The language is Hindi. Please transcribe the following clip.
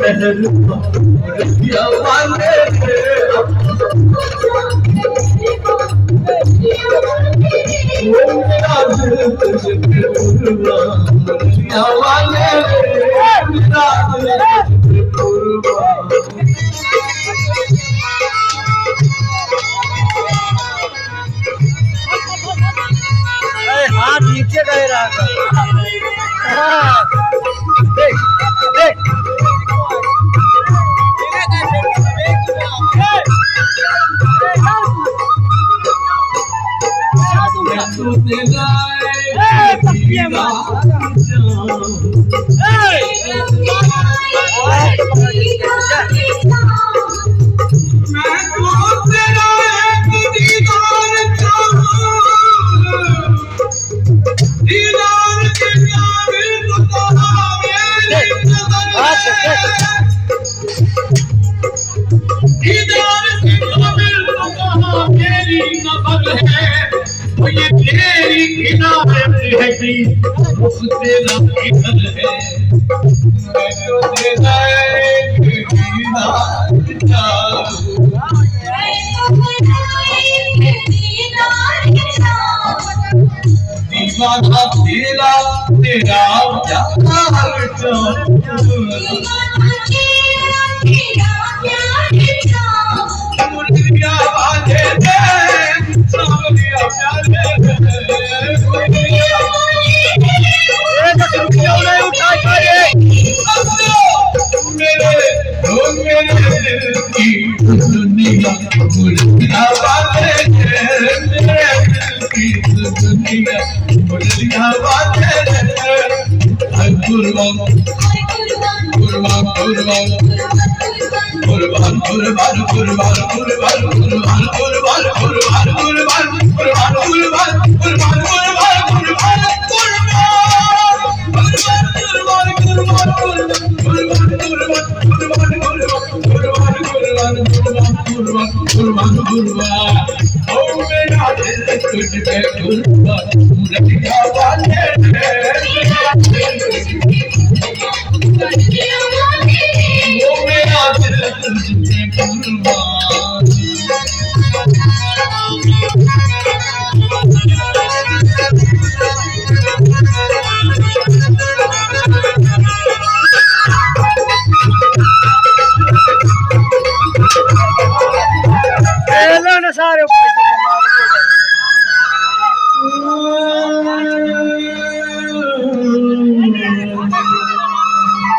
मुरलिया वाले मेरा दिल तुझपे कुर्बान मुरलिया वाले मेरा दिल तुझपे कुर्बान हाथ नीचे गए रहा देख देख ये तेरी किनारे है कि मुझ तेरा किधर है मैं तो तेरा एक दीदार चाहूं दीवाना तेरा तेरा प्यार चाहूं मुरलिया वाले दुनिया मुरलिया वाले दुनिया मुरलिया वाले कुर्बान कुर्बान कुर्बान कुर्बान कुर्बान कुर्बान कुर्बान कुर्बान कुर्बान कुर्बान कुर्बान कुर्बान कुर्बान कुर्बान कुर्बान कुर्बान ओ मेरा दिल तुझ पे कुर्बान मुरलिया वाले ओ मेरा दिल तुझ पे कुर्बान सारे